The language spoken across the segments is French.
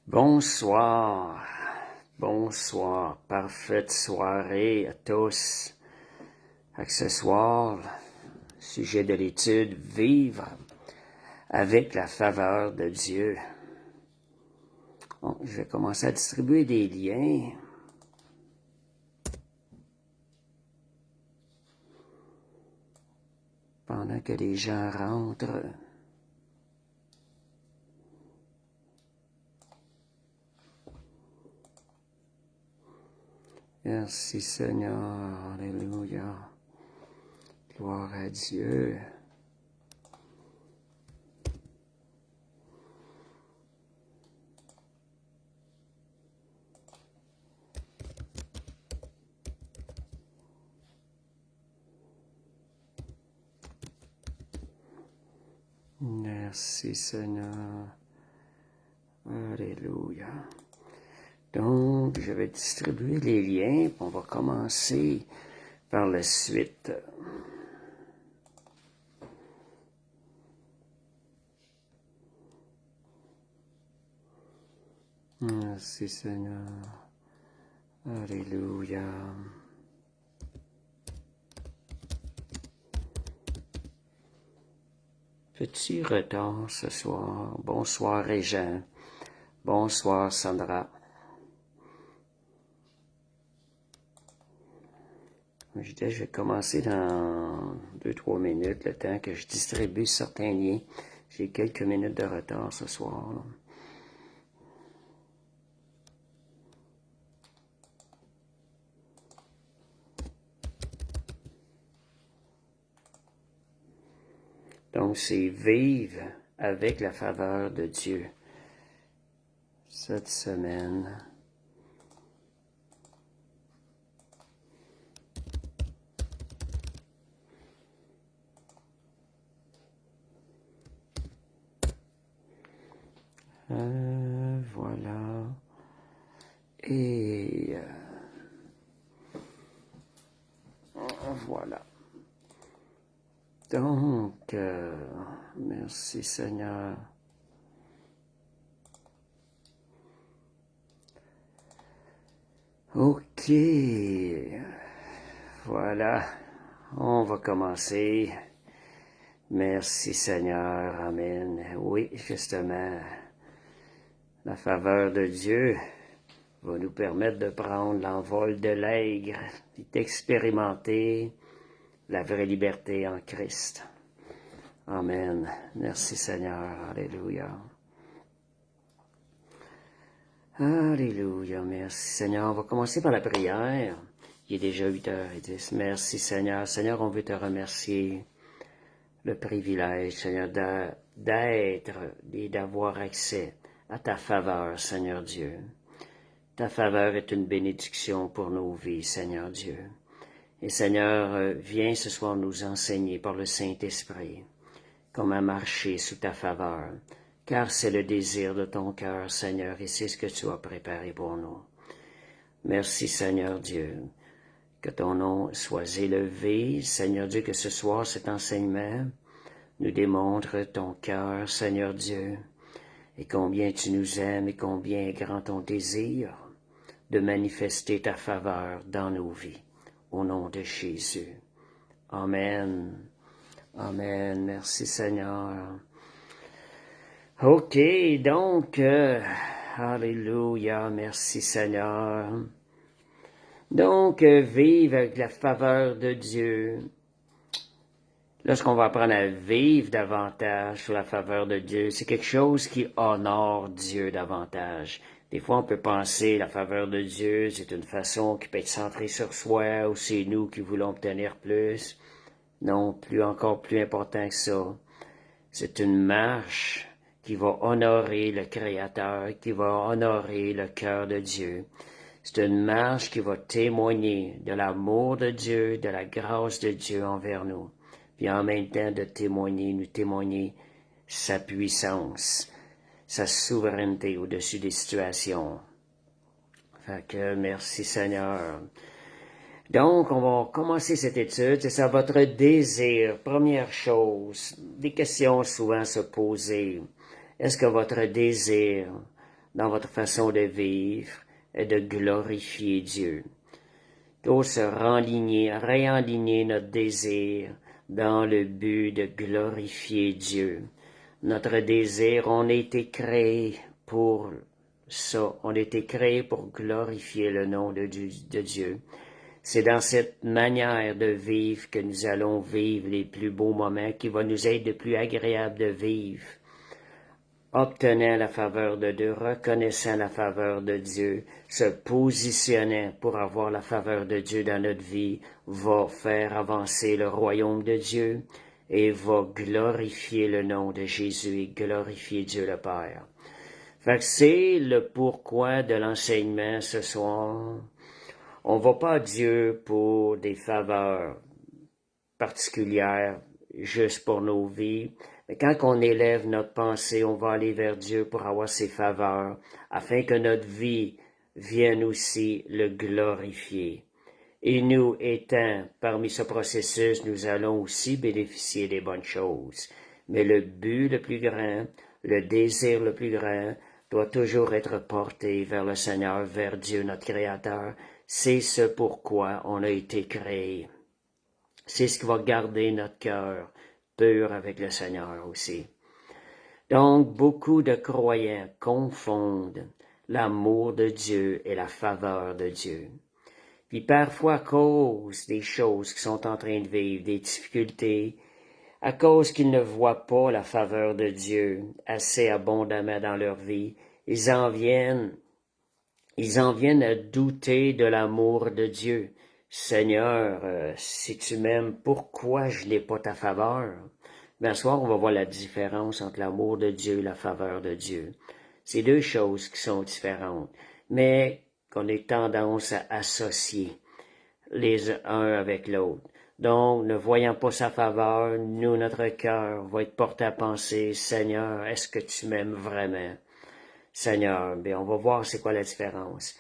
Bonsoir, bonsoir, parfaite soirée à tous. Ce soir, sujet de l'étude, vivre avec la faveur de Dieu. Bon, je vais commencer à distribuer des liens. Pendant que les gens rentrent. Merci Seigneur, alléluia, gloire à Dieu. Merci Seigneur, alléluia. Donc, je vais distribuer les liens, puis on va commencer par la suite. Merci Seigneur. Alléluia. Petit retard ce soir. Bonsoir Régent. Bonsoir Sandra. Je vais commencer dans 2-3 minutes, le temps que je distribue certains liens. J'ai quelques minutes de retard ce soir. Là. Donc, c'est vivre avec la faveur de Dieu. Cette semaine. Voilà. Et voilà. Donc, merci Seigneur. Ok. Voilà. On va commencer. Merci Seigneur. Amen. Oui, justement, la faveur de Dieu va nous permettre de prendre l'envol de l'aigre et d'expérimenter la vraie liberté en Christ. Amen. Merci Seigneur. Alléluia. Alléluia. Merci Seigneur. On va commencer par la prière. Il est déjà 8h10. Merci Seigneur. Seigneur, on veut te remercier le privilège, Seigneur, d'être et d'avoir accès à ta faveur, Seigneur Dieu. Ta faveur est une bénédiction pour nos vies, Seigneur Dieu. Et Seigneur, viens ce soir nous enseigner par le Saint-Esprit comment marcher sous ta faveur, car c'est le désir de ton cœur, Seigneur, et c'est ce que tu as préparé pour nous. Merci, Seigneur Dieu. Que ton nom soit élevé, Seigneur Dieu, que ce soir, cet enseignement nous démontre ton cœur, Seigneur Dieu, et combien tu nous aimes et combien est grand ton désir de manifester ta faveur dans nos vies. Au nom de Jésus. Amen. Amen. Merci Seigneur. OK, donc, alléluia, merci Seigneur. Donc, vivre avec la faveur de Dieu. Lorsqu'on va apprendre à vivre davantage sous la faveur de Dieu, c'est quelque chose qui honore Dieu davantage. Des fois, on peut penser la faveur de Dieu, c'est une façon qui peut être centrée sur soi, ou c'est nous qui voulons obtenir plus. Non, encore plus important que ça. C'est une marche qui va honorer le Créateur, qui va honorer le cœur de Dieu. C'est une marche qui va témoigner de l'amour de Dieu, de la grâce de Dieu envers nous. Puis en même temps de nous témoigner sa puissance, sa souveraineté au-dessus des situations. Fait que merci Seigneur. Donc, on va commencer cette étude. C'est ça, votre désir. Première chose, des questions souvent se poser. Est-ce que votre désir dans votre façon de vivre et de glorifier Dieu. Pour se réaligner notre désir dans le but de glorifier Dieu. Notre désir, on a été créé pour ça. On a été créé pour glorifier le nom de Dieu. C'est dans cette manière de vivre que nous allons vivre les plus beaux moments, qui va nous être le plus agréable de vivre. Obtenant la faveur de Dieu, reconnaissant la faveur de Dieu, se positionnant pour avoir la faveur de Dieu dans notre vie, va faire avancer le royaume de Dieu et va glorifier le nom de Jésus et glorifier Dieu le Père. Fait que c'est le pourquoi de l'enseignement ce soir. On va pas à Dieu pour des faveurs particulières, juste pour nos vies. Mais quand on élève notre pensée, on va aller vers Dieu pour avoir ses faveurs, afin que notre vie vienne aussi le glorifier. Et nous étant parmi ce processus, nous allons aussi bénéficier des bonnes choses. Mais le but le plus grand, le désir le plus grand, doit toujours être porté vers le Seigneur, vers Dieu, notre Créateur. C'est ce pourquoi on a été créé. C'est ce qui va garder notre cœur pur avec le Seigneur aussi. Donc, beaucoup de croyants confondent l'amour de Dieu et la faveur de Dieu. Puis parfois, à cause des choses qu'ils sont en train de vivre, des difficultés, à cause qu'ils ne voient pas la faveur de Dieu assez abondamment dans leur vie, ils en viennent à douter de l'amour de Dieu. Seigneur, si tu m'aimes, pourquoi je n'ai pas ta faveur? Mais ce soir, on va voir la différence entre l'amour de Dieu et la faveur de Dieu. C'est deux choses qui sont différentes, mais qu'on ait tendance à associer les uns avec l'autre. Donc, ne voyant pas sa faveur, nous, notre cœur va être porté à penser, Seigneur, est-ce que tu m'aimes vraiment? Seigneur, bien, on va voir c'est quoi la différence.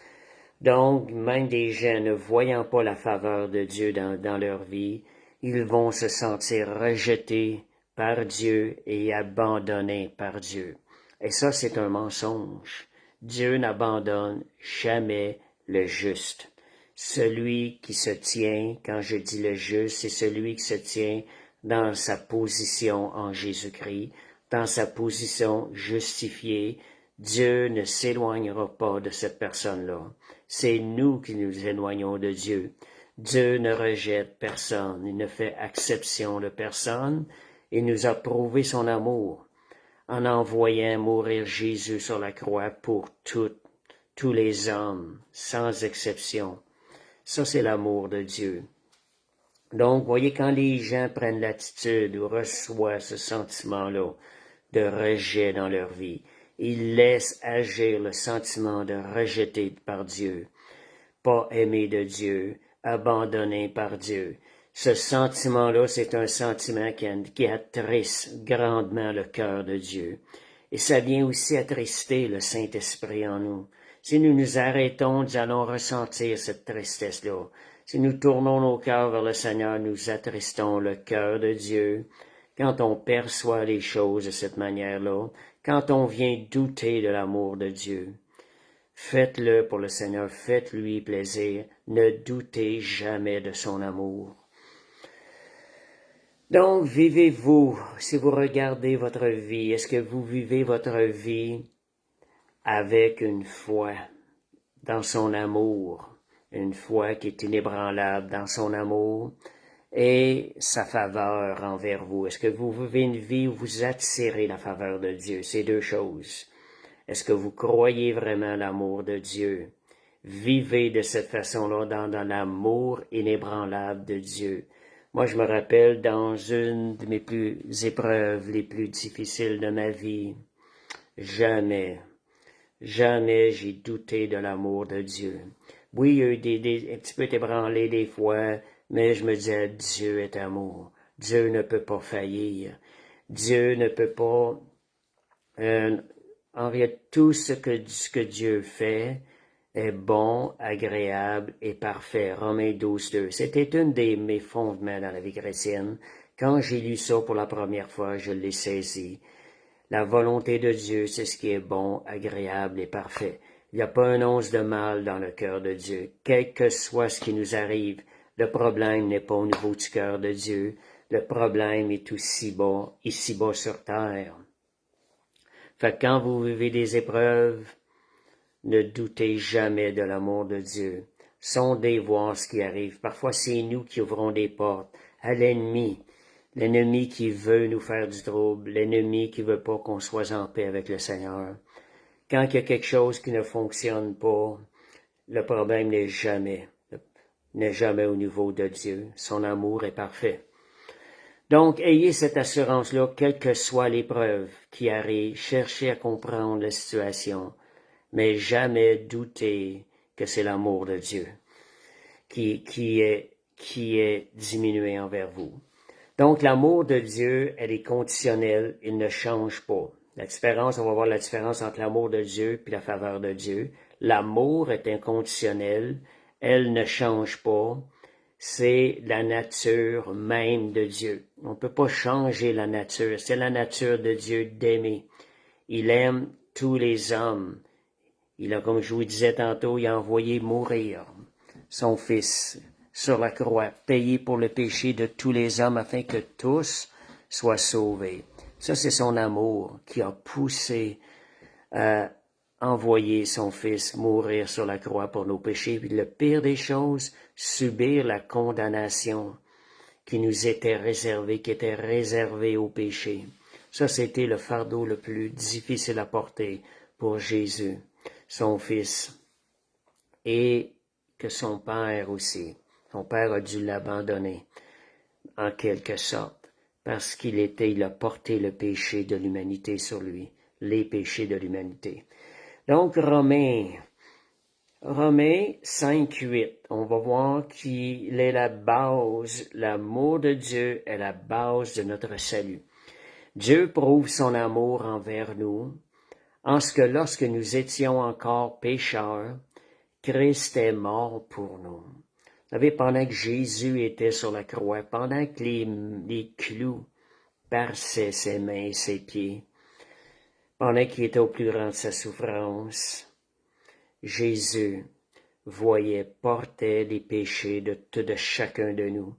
Donc, même des gens ne voyant pas la faveur de Dieu dans leur vie, ils vont se sentir rejetés par Dieu et abandonnés par Dieu. Et ça, c'est un mensonge. Dieu n'abandonne jamais le juste. Celui qui se tient, quand je dis le juste, c'est celui qui se tient dans sa position en Jésus-Christ, dans sa position justifiée. Dieu ne s'éloignera pas de cette personne-là. C'est nous qui nous éloignons de Dieu. Dieu ne rejette personne, il ne fait exception de personne. Il nous a prouvé son amour en envoyant mourir Jésus sur la croix pour tous les hommes, sans exception. Ça, c'est l'amour de Dieu. Donc, voyez, quand les gens prennent l'attitude ou reçoivent ce sentiment-là de rejet dans leur vie, ils laissent agir le sentiment de rejeté par Dieu, pas aimé de Dieu, abandonné par Dieu. Ce sentiment-là, c'est un sentiment qui attriste grandement le cœur de Dieu. Et ça vient aussi attrister le Saint-Esprit en nous. Si nous nous arrêtons, nous allons ressentir cette tristesse-là. Si nous tournons nos cœurs vers le Seigneur, nous attristons le cœur de Dieu. Quand on perçoit les choses de cette manière-là, quand on vient douter de l'amour de Dieu, faites-le pour le Seigneur, faites-lui plaisir, ne doutez jamais de son amour. Donc, vivez-vous, si vous regardez votre vie, est-ce que vous vivez votre vie avec une foi dans son amour, une foi qui est inébranlable dans son amour et sa faveur envers vous? Est-ce que vous vivez une vie où vous attirez la faveur de Dieu? C'est deux choses. Est-ce que vous croyez vraiment l'amour de Dieu? Vivez de cette façon-là dans l'amour inébranlable de Dieu. Moi, je me rappelle dans une de mes épreuves les plus difficiles de ma vie, jamais j'ai douté de l'amour de Dieu. Oui, il y a eu un petit peu ébranlé des fois, mais je me disais, Dieu est amour. Dieu ne peut pas faillir. Dieu ne peut pas... en réalité, tout ce que Dieu fait est bon, agréable et parfait. Romains 12:2. C'était une de mes fondements dans la vie chrétienne. Quand j'ai lu ça pour la première fois, je l'ai saisi. La volonté de Dieu, c'est ce qui est bon, agréable et parfait. Il n'y a pas un once de mal dans le cœur de Dieu. Quel que soit ce qui nous arrive, le problème n'est pas au niveau du cœur de Dieu. Le problème est ici bas sur terre. Fait que quand vous vivez des épreuves, ne doutez jamais de l'amour de Dieu. Sondez voir ce qui arrive. Parfois, c'est nous qui ouvrons des portes à l'ennemi. L'ennemi qui veut nous faire du trouble. L'ennemi qui veut pas qu'on soit en paix avec le Seigneur. Quand il y a quelque chose qui ne fonctionne pas, le problème n'est jamais au niveau de Dieu. Son amour est parfait. Donc, ayez cette assurance-là, quelle que soit l'épreuve qui arrive. Cherchez à comprendre la situation. Mais jamais douter que c'est l'amour de Dieu qui est diminué envers vous. Donc, l'amour de Dieu, elle est conditionnelle, il ne change pas. La différence, on va voir la différence entre l'amour de Dieu et la faveur de Dieu. L'amour est inconditionnel, elle ne change pas. C'est la nature même de Dieu. On ne peut pas changer la nature. C'est la nature de Dieu d'aimer. Il aime tous les hommes. Il a, comme je vous disais tantôt, il a envoyé mourir son Fils sur la croix, payé pour le péché de tous les hommes afin que tous soient sauvés. Ça, c'est son amour qui a poussé à envoyer son Fils mourir sur la croix pour nos péchés. Puis le pire des choses, subir la condamnation qui nous était réservée, qui était réservée au péché. Ça, c'était le fardeau le plus difficile à porter pour Jésus, son Fils, et que son Père aussi. Son Père a dû l'abandonner, en quelque sorte, parce il a porté le péché de l'humanité sur lui, les péchés de l'humanité. Donc, Romains 5:8, on va voir qu'il est la base, l'amour de Dieu est la base de notre salut. Dieu prouve son amour envers nous, en ce que lorsque nous étions encore pécheurs, Christ est mort pour nous. Vous savez, pendant que Jésus était sur la croix, pendant que les clous perçaient ses mains et ses pieds, pendant qu'il était au plus grand de sa souffrance, Jésus portait les péchés de chacun de nous.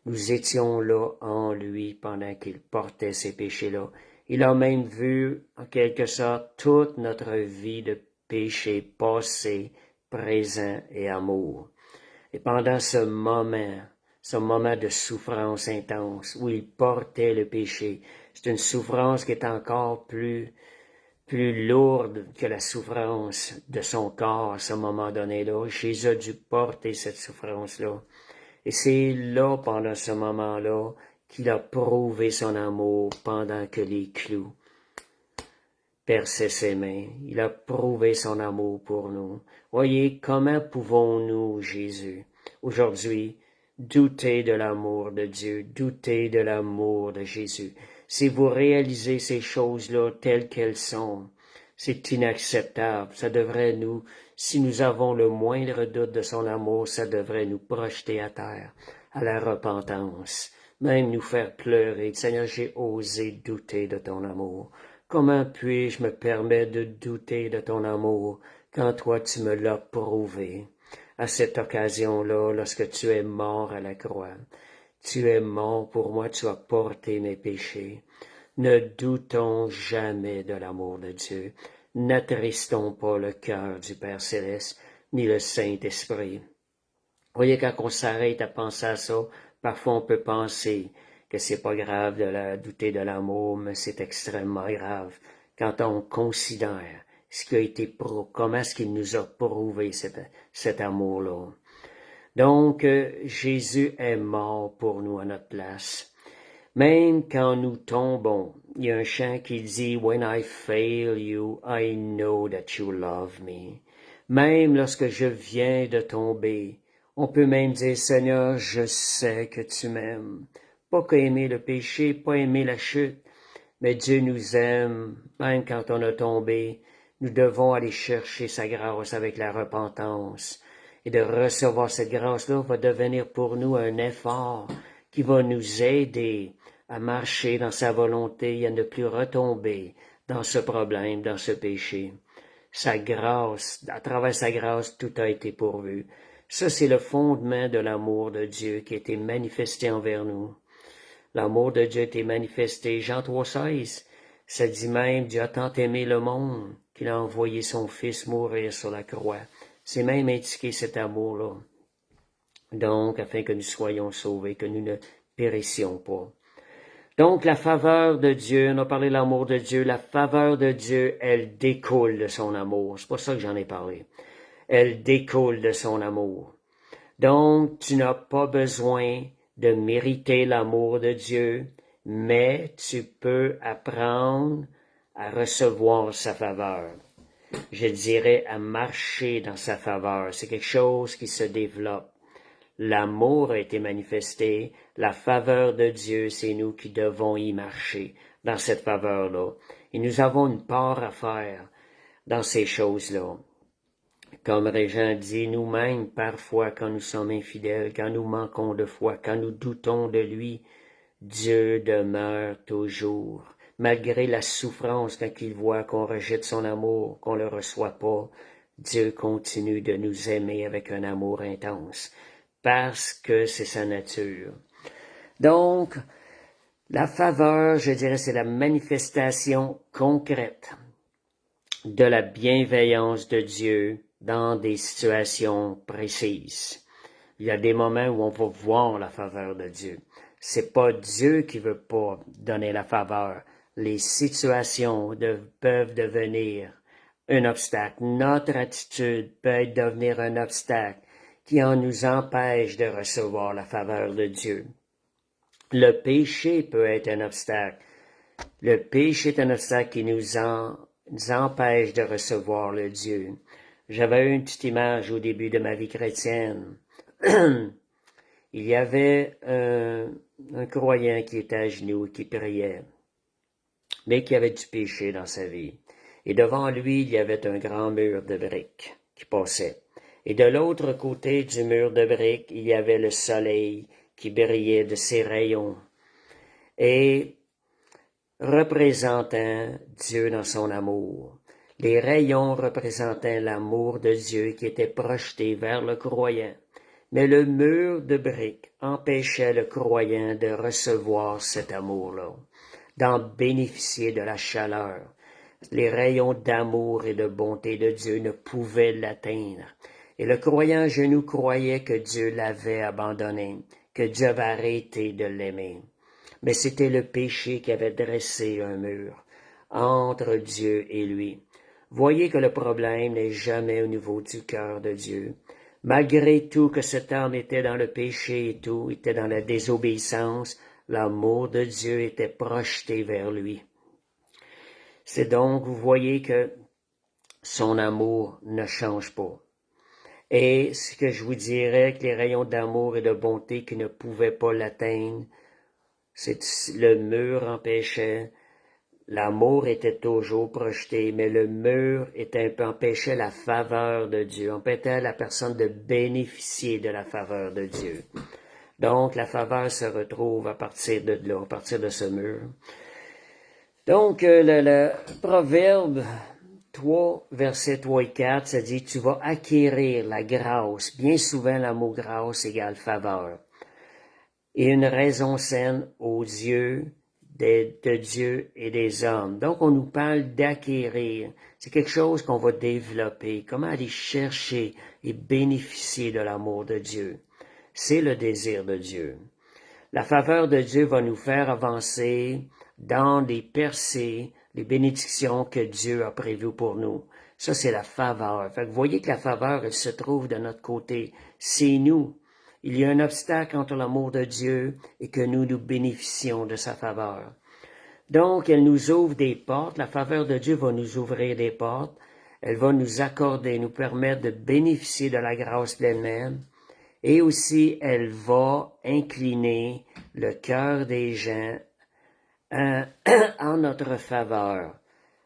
Nous étions là en lui pendant qu'il portait ces péchés-là. Il a même vu, en quelque sorte, toute notre vie de péché passé, présent et amour. Et pendant ce moment de souffrance intense, où il portait le péché, c'est une souffrance qui est encore plus lourde que la souffrance de son corps à ce moment donné-là. Jésus a dû porter cette souffrance-là. Et c'est là, pendant ce moment-là, qu'il a prouvé son amour pendant que les clous perçaient ses mains. Il a prouvé son amour pour nous. Voyez, comment pouvons-nous, Jésus, aujourd'hui, douter de l'amour de Dieu, douter de l'amour de Jésus? Si vous réalisez ces choses-là telles qu'elles sont, c'est inacceptable. Ça devrait si nous avons le moindre doute de son amour, ça devrait nous projeter à terre, à la repentance, même nous faire pleurer. Seigneur, j'ai osé douter de ton amour. Comment puis-je me permettre de douter de ton amour quand toi tu me l'as prouvé? À cette occasion-là, lorsque tu es mort à la croix, tu es mort pour moi, tu as porté mes péchés. Ne doutons jamais de l'amour de Dieu. N'attristons pas le cœur du Père Céleste, ni le Saint-Esprit. Voyez, quand on s'arrête à penser à ça, parfois on peut penser que c'est pas grave de douter de l'amour, mais c'est extrêmement grave quand on considère ce qui a été comment est-ce qu'il nous a prouvé cet amour-là. Donc, Jésus est mort pour nous à notre place. Même quand nous tombons, il y a un chant qui dit « When I fail you, I know that you love me ». Même lorsque je viens de tomber, on peut même dire « Seigneur, je sais que tu m'aimes ». Pas qu'aimer le péché, pas aimer la chute, mais Dieu nous aime, même quand on a tombé. Nous devons aller chercher sa grâce avec la repentance. Et de recevoir cette grâce-là va devenir pour nous un effort qui va nous aider à marcher dans sa volonté et à ne plus retomber dans ce problème, dans ce péché. Sa grâce, à travers sa grâce, tout a été pourvu. Ça, c'est le fondement de l'amour de Dieu qui a été manifesté envers nous. L'amour de Dieu a été manifesté. Jean 3,16, ça dit même, Dieu a tant aimé le monde qu'il a envoyé son Fils mourir sur la croix. C'est même indiqué cet amour-là. Donc, afin que nous soyons sauvés, que nous ne périssions pas. Donc, la faveur de Dieu, on a parlé de l'amour de Dieu, la faveur de Dieu, elle découle de son amour. C'est pour ça que j'en ai parlé. Elle découle de son amour. Donc, tu n'as pas besoin de mériter l'amour de Dieu, mais tu peux apprendre à recevoir sa faveur. Je dirais à marcher dans sa faveur. C'est quelque chose qui se développe. L'amour a été manifesté, la faveur de Dieu, c'est nous qui devons y marcher dans cette faveur-là. Et nous avons une part à faire dans ces choses-là. Comme Régent dit, nous-mêmes, parfois, quand nous sommes infidèles, quand nous manquons de foi, quand nous doutons de lui, Dieu demeure toujours. Malgré la souffrance quand il voit qu'on rejette son amour, qu'on ne le reçoit pas, Dieu continue de nous aimer avec un amour intense, parce que c'est sa nature. Donc, la faveur, je dirais, c'est la manifestation concrète de la bienveillance de Dieu dans des situations précises. Il y a des moments où on va voir la faveur de Dieu. C'est pas Dieu qui veut pas donner la faveur. Les situations peuvent devenir un obstacle. Notre attitude peut devenir un obstacle qui en nous empêche de recevoir la faveur de Dieu. Le péché peut être un obstacle. Le péché est un obstacle qui nous empêche de recevoir le Dieu. J'avais eu une petite image au début de ma vie chrétienne. Il y avait un croyant qui était à genoux et qui priait, mais qui avait du péché dans sa vie. Et devant lui, il y avait un grand mur de briques qui passait. Et de l'autre côté du mur de briques, il y avait le soleil qui brillait de ses rayons. Et représentant Dieu dans son amour. Les rayons représentaient l'amour de Dieu qui était projeté vers le croyant. Mais le mur de briques empêchait le croyant de recevoir cet amour-là, d'en bénéficier de la chaleur. Les rayons d'amour et de bonté de Dieu ne pouvaient l'atteindre. Et le croyant à genoux croyait que Dieu l'avait abandonné, que Dieu avait arrêté de l'aimer. Mais c'était le péché qui avait dressé un mur entre Dieu et lui. Voyez que le problème n'est jamais au niveau du cœur de Dieu. Malgré tout que cet homme était dans le péché et tout, était dans la désobéissance, l'amour de Dieu était projeté vers lui. C'est donc, vous voyez que son amour ne change pas. Et ce que je vous dirais, que les rayons d'amour et de bonté qui ne pouvaient pas l'atteindre, le mur empêchait, l'amour était toujours projeté, mais le mur empêchait la faveur de Dieu, empêchait la personne de bénéficier de la faveur de Dieu. Donc, la faveur se retrouve à partir de là, à partir de ce mur. Donc, le Proverbe 3, versets 3 et 4, ça dit, tu vas acquérir la grâce. Bien souvent, le mot grâce égale faveur. Et une raison saine aux yeux de Dieu et des hommes. Donc, on nous parle d'acquérir. C'est quelque chose qu'on va développer. Comment aller chercher et bénéficier de l'amour de Dieu. C'est le désir de Dieu. La faveur de Dieu va nous faire avancer dans les percées, les bénédictions que Dieu a prévues pour nous. Ça, c'est la faveur. Fait que vous voyez que la faveur, elle se trouve de notre côté. C'est nous. Il y a un obstacle entre l'amour de Dieu et que nous bénéficions de sa faveur. Donc, elle nous ouvre des portes. La faveur de Dieu va nous ouvrir des portes. Elle va nous accorder, nous permettre de bénéficier de la grâce pleinement. Et aussi, elle va incliner le cœur des gens en notre faveur.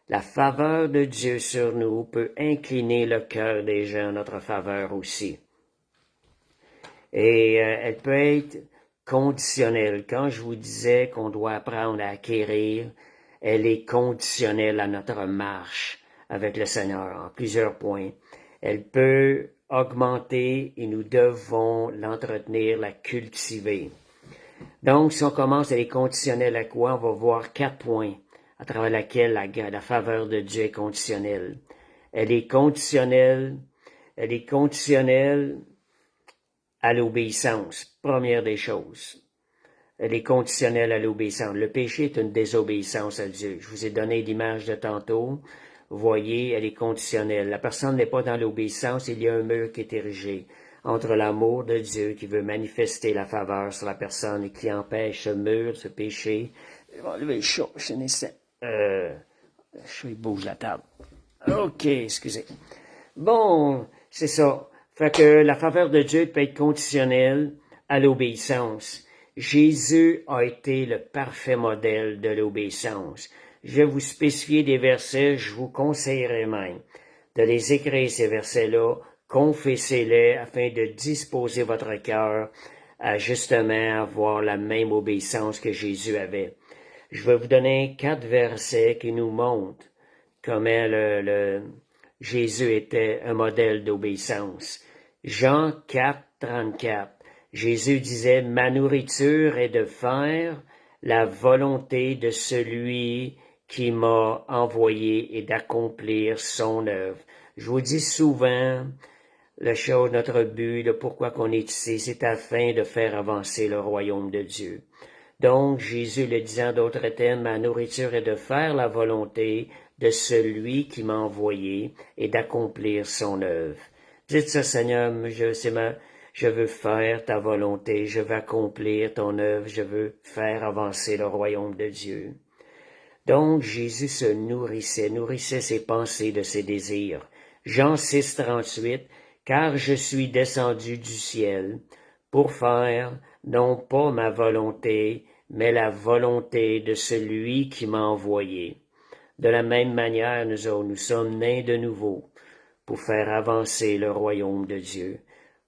La faveur de Dieu sur nous peut incliner le cœur des gens en notre faveur aussi. Et elle peut être conditionnelle. Quand je vous disais qu'on doit apprendre à acquérir, elle est conditionnelle à notre marche avec le Seigneur en plusieurs points. Elle peut augmenter et nous devons l'entretenir, la cultiver. Donc, si on commence, elle est conditionnelle à quoi? On va voir 4 points à travers lesquels la faveur de Dieu est conditionnelle. Elle est conditionnelle à l'obéissance, première des choses. Elle est conditionnelle à l'obéissance. Le péché est une désobéissance à Dieu. Je vous ai donné l'image de tantôt. Vous voyez, elle est conditionnelle. La personne n'est pas dans l'obéissance, il y a un mur qui est érigé entre l'amour de Dieu qui veut manifester la faveur sur la personne et qui empêche ce mur, ce péché. Je vais enlever le chaud, il bouge la table. OK, excusez. Bon, c'est ça. Fait que la faveur de Dieu peut être conditionnelle à l'obéissance. Jésus a été le parfait modèle de l'obéissance. Je vais vous spécifier des versets, je vous conseillerais même de les écrire, ces versets-là, confessez-les afin de disposer votre cœur à justement avoir la même obéissance que Jésus avait. Je vais vous donner 4 versets qui nous montrent comment Jésus était un modèle d'obéissance. Jean 4, 34. Jésus disait, « Ma nourriture est de faire la volonté de celui qui m'a envoyé et d'accomplir son œuvre. » Je vous dis souvent, notre but, le pourquoi qu'on est ici, c'est afin de faire avancer le royaume de Dieu. Donc, Jésus le disait en d'autres termes, « Ma nourriture est de faire la volonté de celui qui m'a envoyé et d'accomplir son œuvre. » Dites ça, Seigneur, je veux faire ta volonté, je veux accomplir ton œuvre, je veux faire avancer le royaume de Dieu. Donc, Jésus se nourrissait ses pensées de ses désirs. Jean 6, 38, « Car je suis descendu du ciel pour faire non pas ma volonté, mais la volonté de celui qui m'a envoyé. » De la même manière, nous sommes nés de nouveau pour faire avancer le royaume de Dieu,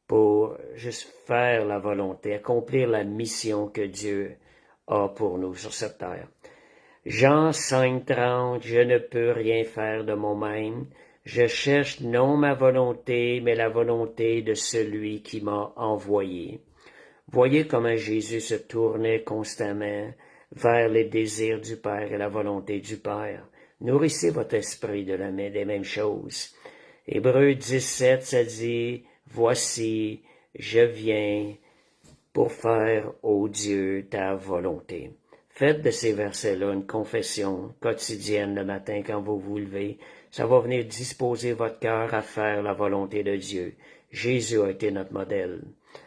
pour juste faire la volonté, accomplir la mission que Dieu a pour nous sur cette terre. Jean 5, 30, « Je ne peux rien faire de moi-même. Je cherche non ma volonté, mais la volonté de celui qui m'a envoyé. » Voyez comment Jésus se tournait constamment vers les désirs du Père et la volonté du Père. Nourrissez votre esprit des mêmes choses. Hébreux 17, ça dit, « Voici, je viens pour faire, ô Dieu, ta volonté. » Faites de ces versets-là une confession quotidienne le matin quand vous vous levez. Ça va venir disposer votre cœur à faire la volonté de Dieu. Jésus a été notre modèle.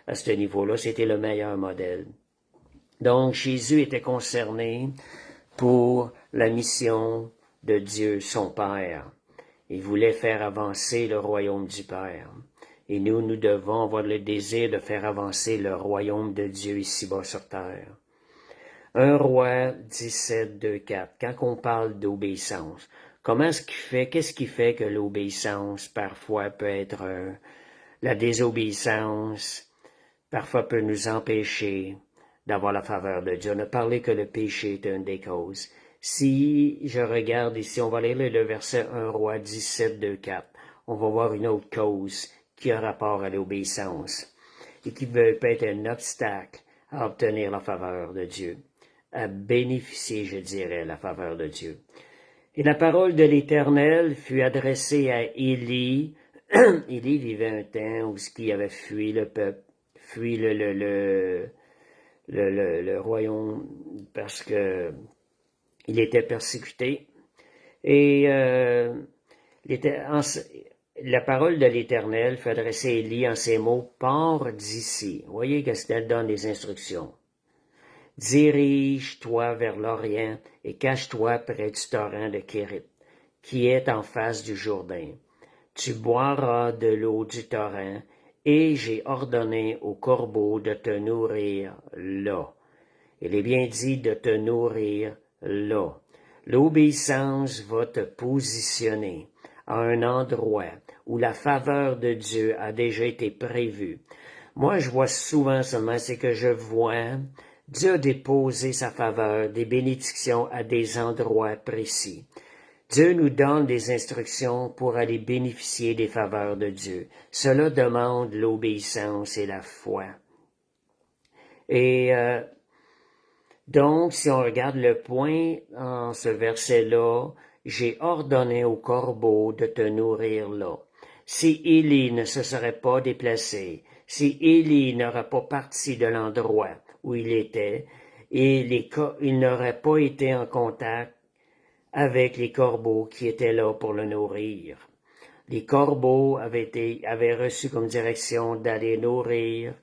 À ce niveau-là, c'était le meilleur modèle. Donc, Jésus était concerné pour la mission de Dieu, son Père. Il voulait faire avancer le royaume du Père. Et nous devons avoir le désir de faire avancer le royaume de Dieu ici-bas sur terre. 1 Roi 17, 2, 4. Quand on parle d'obéissance, qu'est-ce qui fait que l'obéissance parfois peut être la désobéissance, parfois peut nous empêcher d'avoir la faveur de Dieu. On a parlé que le péché est une des causes. Si je regarde ici, on va lire le verset 1 Roi 17, 2, 4. On va voir une autre cause qui a rapport à l'obéissance et qui peut être un obstacle à obtenir la faveur de Dieu, à bénéficier, je dirais, la faveur de Dieu. Et la parole de l'Éternel fut adressée à Élie. Élie vivait un temps où il avait fui le peuple, fui le royaume parce que il était persécuté. Et la parole de l'Éternel fut adressée à Élie en ces mots, « Pars d'ici. » Vous voyez qu'elle donne des instructions. « Dirige-toi vers l'Orient et cache-toi près du torrent de Kérit, qui est en face du Jourdain. Tu boiras de l'eau du torrent, et j'ai ordonné aux corbeaux de te nourrir là. » Il est bien dit de te nourrir là. L'obéissance va te positionner à un endroit où la faveur de Dieu a déjà été prévue. Moi, je vois souvent seulement, c'est que je vois Dieu a déposé sa faveur, des bénédictions à des endroits précis. Dieu nous donne des instructions pour aller bénéficier des faveurs de Dieu. Cela demande l'obéissance et la foi. Et donc, si on regarde le point en ce verset-là, j'ai ordonné au corbeau de te nourrir là. Si Élie ne se serait pas déplacé, si Élie n'aurait pas parti de l'endroit où il était, et il n'aurait pas été en contact avec les corbeaux qui étaient là pour le nourrir. Les corbeaux avaient reçu comme direction d'aller nourrir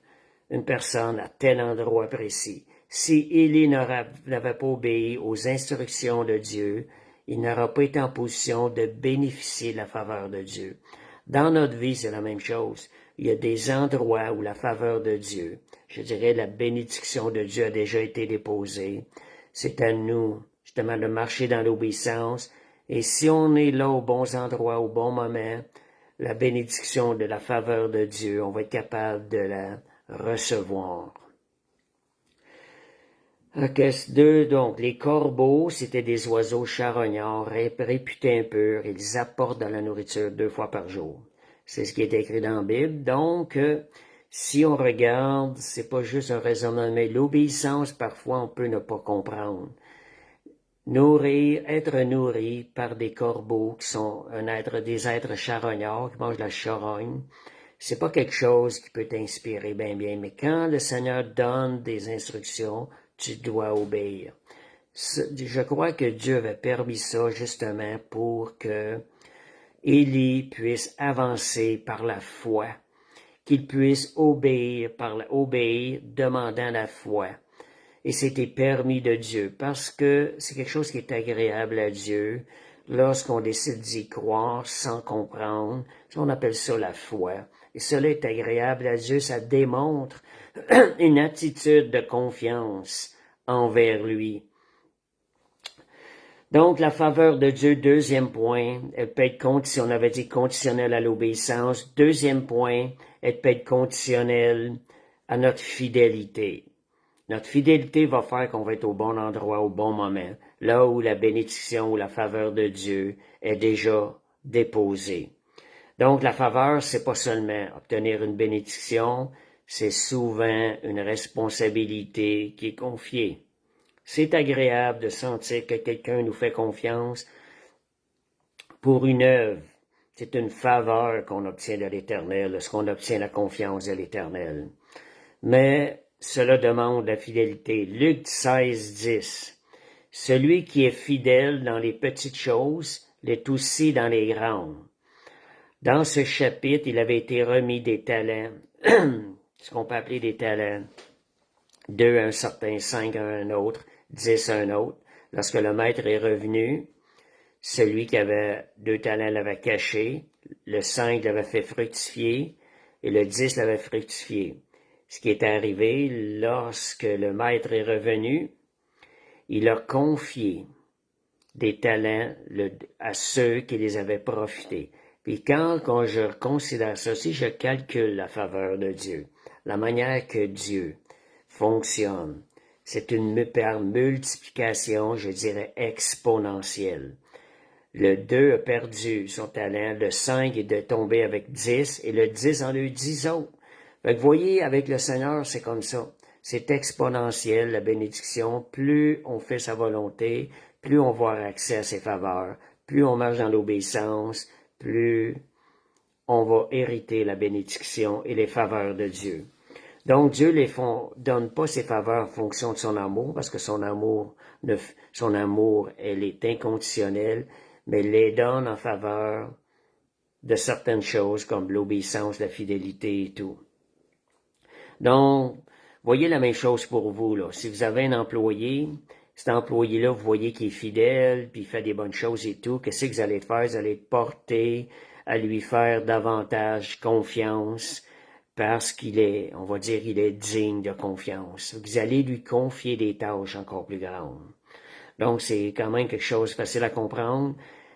une personne à tel endroit précis. Si Élie n'avait pas obéi aux instructions de Dieu, il n'aurait pas été en position de bénéficier de la faveur de Dieu. Dans notre vie, c'est la même chose. Il y a des endroits où la faveur de Dieu, je dirais la bénédiction de Dieu a déjà été déposée. C'est à nous, justement, de marcher dans l'obéissance. Et si on est là aux bons endroits, au bon moment, la bénédiction de la faveur de Dieu, on va être capable de la recevoir. Caisse 2, donc, les corbeaux, c'était des oiseaux charognards, réputés impurs. Ils apportent de la nourriture 2 fois par jour. C'est ce qui est écrit dans la Bible. Donc, si on regarde, c'est pas juste un raisonnement, mais l'obéissance, parfois, on peut ne pas comprendre. Être nourri par des corbeaux qui sont des êtres charognards, qui mangent la charogne, c'est pas quelque chose qui peut t'inspirer bien, mais quand le Seigneur donne des instructions, tu dois obéir. Je crois que Dieu avait permis ça justement pour que Élie puisse avancer par la foi, qu'il puisse obéir, demandant la foi. Et c'était permis de Dieu, parce que c'est quelque chose qui est agréable à Dieu lorsqu'on décide d'y croire sans comprendre. On appelle ça la foi. Et cela est agréable à Dieu, ça démontre une attitude de confiance envers lui. Donc, la faveur de Dieu, deuxième point, elle peut être on avait dit conditionnelle à l'obéissance. Deuxième point, elle peut être conditionnelle à notre fidélité. Notre fidélité va faire qu'on va être au bon endroit, au bon moment, là où la bénédiction ou la faveur de Dieu est déjà déposée. Donc, la faveur, c'est pas seulement obtenir une bénédiction, c'est souvent une responsabilité qui est confiée. C'est agréable de sentir que quelqu'un nous fait confiance pour une œuvre. C'est une faveur qu'on obtient de l'Éternel, lorsqu'on obtient la confiance de l'Éternel. Mais cela demande la fidélité. Luc 16, 10. Celui qui est fidèle dans les petites choses l'est aussi dans les grandes. Dans ce chapitre, il avait été remis des talents, ce qu'on peut appeler des talents, 2 à un certain, 5 à un autre, 10 à un autre. Lorsque le maître est revenu, celui qui avait 2 talents l'avait caché, le 5 l'avait fait fructifier, et le 10 l'avait fructifié. Ce qui est arrivé, lorsque le maître est revenu, il a confié des talents à ceux qui les avaient profités. Puis quand je considère ça, si je calcule la faveur de Dieu, la manière que Dieu fonctionne, c'est une multiplication, je dirais, exponentielle. Le 2 a perdu son talent, le 5 est tombé avec 10, et le 10 en a eu 10 autres. Fait que vous voyez, avec le Seigneur, c'est comme ça. C'est exponentiel, la bénédiction. Plus on fait sa volonté, plus on va avoir accès à ses faveurs, plus on marche dans l'obéissance, plus on va hériter la bénédiction et les faveurs de Dieu. Donc, Dieu donne pas ses faveurs en fonction de son amour, parce que son amour, elle est inconditionnelle, mais il les donne en faveur de certaines choses, comme l'obéissance, la fidélité et tout. Donc, voyez la même chose pour vous, là. Si vous avez un employé, cet employé-là, vous voyez qu'il est fidèle, puis il fait des bonnes choses et tout, qu'est-ce que vous allez faire? Vous allez porter à lui faire davantage confiance, parce qu'il est, on va dire, il est digne de confiance. Vous allez lui confier des tâches encore plus grandes. Donc, c'est quand même quelque chose de facile à comprendre.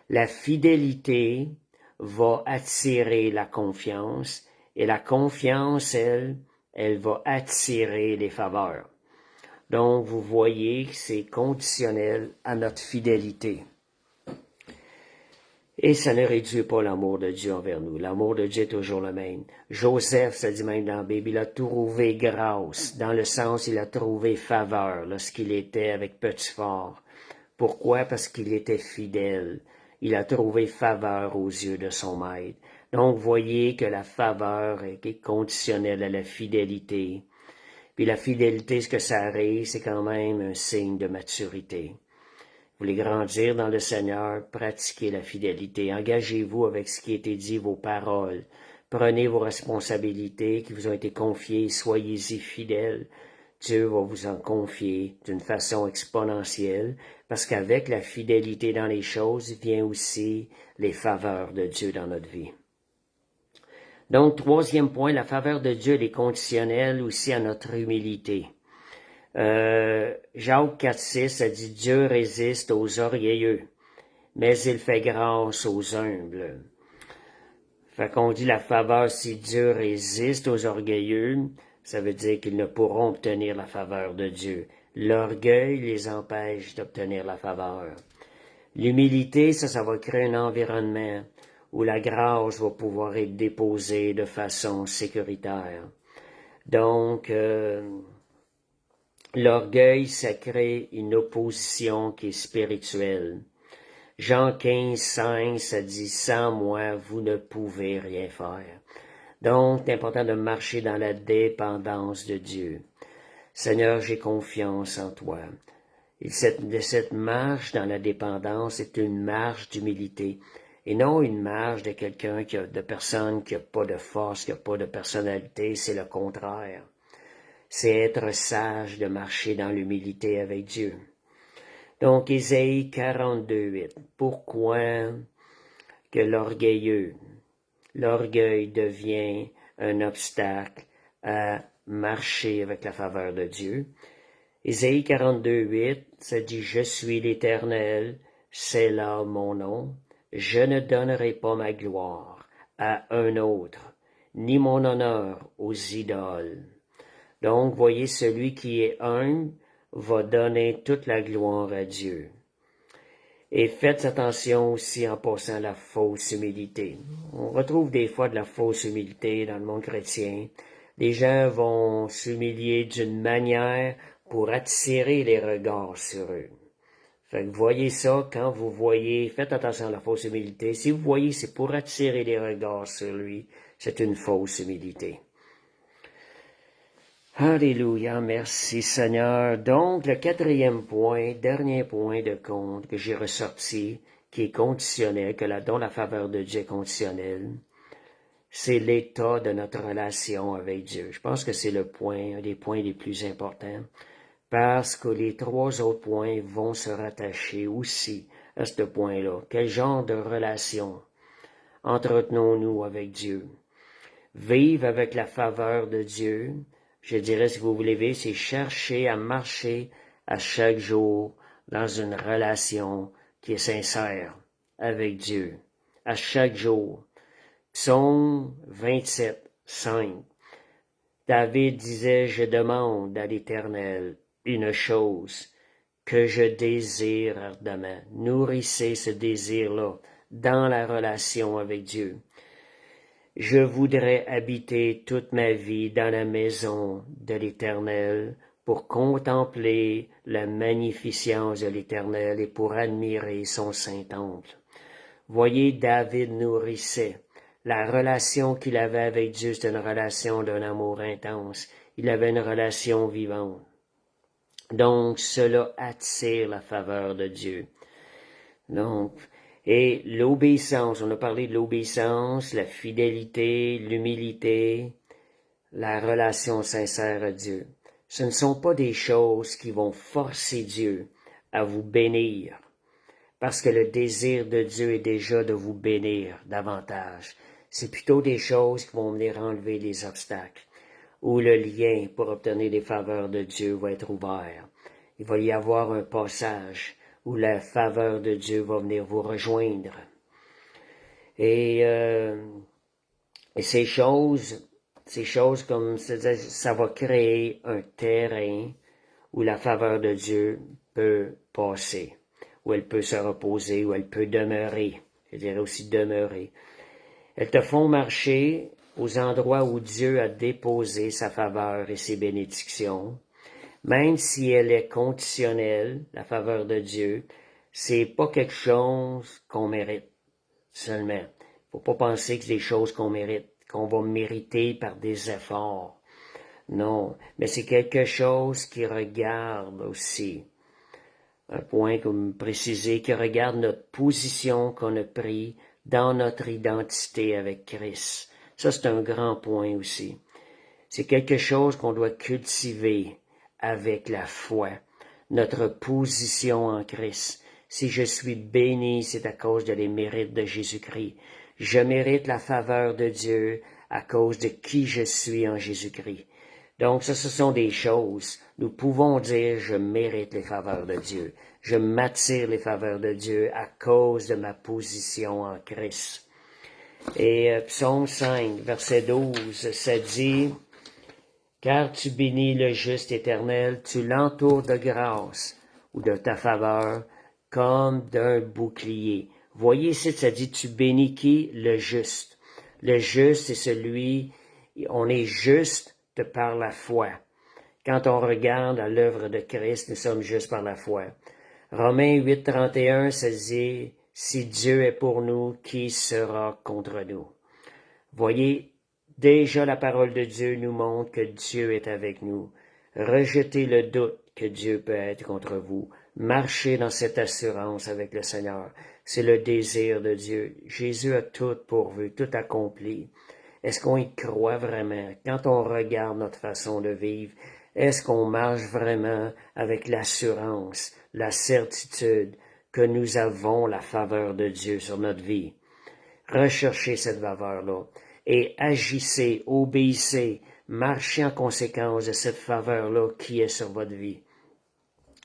La fidélité va attirer la confiance, et la confiance, elle elle va attirer les faveurs. Donc, vous voyez que c'est conditionnel à notre fidélité. Et ça ne réduit pas l'amour de Dieu envers nous. L'amour de Dieu est toujours le même. Joseph, ça dit même dans la Bible, il a trouvé grâce, dans le sens il a trouvé faveur lorsqu'il était avec Potiphar. Pourquoi? Parce qu'il était fidèle. Il a trouvé faveur aux yeux de son maître. Donc, voyez que la faveur est conditionnelle à la fidélité. Puis la fidélité, ce que ça arrive, c'est quand même un signe de maturité. Vous voulez grandir dans le Seigneur, pratiquez la fidélité. Engagez-vous avec ce qui a été dit, vos paroles. Prenez vos responsabilités qui vous ont été confiées, soyez-y fidèles. Dieu va vous en confier d'une façon exponentielle, parce qu'avec la fidélité dans les choses, vient aussi les faveurs de Dieu dans notre vie. Donc, troisième point, la faveur de Dieu, elle est conditionnelle aussi à notre humilité. Jacques 4,6, ça dit « Dieu résiste aux orgueilleux, mais il fait grâce aux humbles. » Fait qu'on dit la faveur, si Dieu résiste aux orgueilleux, ça veut dire qu'ils ne pourront obtenir la faveur de Dieu. L'orgueil les empêche d'obtenir la faveur. L'humilité, ça va créer un environnement où la grâce va pouvoir être déposée de façon sécuritaire. Donc, l'orgueil, ça crée une opposition qui est spirituelle. Jean 15, 5, ça dit « Sans moi, vous ne pouvez rien faire ». Donc, c'est important de marcher dans la dépendance de Dieu. Seigneur, j'ai confiance en toi. Et cette marche dans la dépendance est une marche d'humilité et non une marche de quelqu'un de personne qui n'a pas de force, qui n'a pas de personnalité, c'est le contraire. C'est être sage de marcher dans l'humilité avec Dieu. Donc, Ésaïe 42, 8. Pourquoi que l'orgueil devient un obstacle à marcher avec la faveur de Dieu? Ésaïe 42, 8, ça dit « Je suis l'Éternel, c'est là mon nom. Je ne donnerai pas ma gloire à un autre, ni mon honneur aux idoles. » Donc, voyez, celui qui est humble va donner toute la gloire à Dieu. Et faites attention aussi en passant à la fausse humilité. On retrouve des fois de la fausse humilité dans le monde chrétien. Les gens vont s'humilier d'une manière pour attirer les regards sur eux. Fait que voyez ça quand vous voyez, faites attention à la fausse humilité. Si vous voyez, c'est pour attirer les regards sur lui, c'est une fausse humilité. Alléluia, merci Seigneur. Donc, le quatrième point, dernier point de compte que j'ai ressorti, qui est conditionnel, dont la faveur de Dieu est conditionnelle, c'est l'état de notre relation avec Dieu. Je pense que c'est un des points les plus importants, parce que les trois autres points vont se rattacher aussi à ce point-là. Quel genre de relation entretenons-nous avec Dieu? Vivre avec la faveur de Dieu, je dirais, si vous voulez vivre, c'est chercher à marcher à chaque jour dans une relation qui est sincère avec Dieu. À chaque jour. Psaume 27, 5. David disait, je demande à l'Éternel une chose que je désire ardemment. Nourrissez ce désir-là dans la relation avec Dieu. Je voudrais habiter toute ma vie dans la maison de l'Éternel pour contempler la magnificence de l'Éternel et pour admirer son Saint-Temple. Voyez, David nourrissait. La relation qu'il avait avec Dieu, c'était une relation d'un amour intense. Il avait une relation vivante. Donc, cela attire la faveur de Dieu. Donc, et l'obéissance, on a parlé de l'obéissance, la fidélité, l'humilité, la relation sincère à Dieu. Ce ne sont pas des choses qui vont forcer Dieu à vous bénir, parce que le désir de Dieu est déjà de vous bénir davantage. C'est plutôt des choses qui vont venir enlever les obstacles, où le lien pour obtenir les faveurs de Dieu va être ouvert. Il va y avoir un passage où la faveur de Dieu va venir vous rejoindre. Et ces choses ces choses comme ça va créer un terrain où la faveur de Dieu peut passer, où elle peut se reposer, où elle peut demeurer. Je dirais aussi demeurer. Elles te font marcher aux endroits où Dieu a déposé sa faveur et ses bénédictions. Même si elle est conditionnelle, la faveur de Dieu, c'est pas quelque chose qu'on mérite seulement. Faut pas penser que c'est des choses qu'on mérite, qu'on va mériter par des efforts. Non, mais c'est quelque chose qui regarde aussi. Un point comme préciser, qui regarde notre position qu'on a pris dans notre identité avec Christ. Ça, c'est un grand point aussi. C'est quelque chose qu'on doit cultiver avec la foi, notre position en Christ. Si je suis béni, c'est à cause des mérites de Jésus-Christ. Je mérite la faveur de Dieu à cause de qui je suis en Jésus-Christ. Donc, ça, ce sont des choses. Nous pouvons dire, je mérite les faveurs de Dieu. Je m'attire les faveurs de Dieu à cause de ma position en Christ. Et Psaume 5, verset 12, ça dit, « Car tu bénis le juste éternel, tu l'entoures de grâce ou de ta faveur comme d'un bouclier. » Voyez ici, ça dit, tu bénis qui? Le juste. Le juste, c'est celui, on est juste de par la foi. Quand on regarde à l'œuvre de Christ, nous sommes justes par la foi. Romains 8, 31, ça dit, « Si Dieu est pour nous, qui sera contre nous? » Voyez, déjà la parole de Dieu nous montre que Dieu est avec nous. Rejetez le doute que Dieu peut être contre vous. Marchez dans cette assurance avec le Seigneur. C'est le désir de Dieu. Jésus a tout pourvu, tout accompli. Est-ce qu'on y croit vraiment? Quand on regarde notre façon de vivre, est-ce qu'on marche vraiment avec l'assurance, la certitude que nous avons la faveur de Dieu sur notre vie? Recherchez cette faveur-là et agissez, obéissez, marchez en conséquence de cette faveur-là qui est sur votre vie.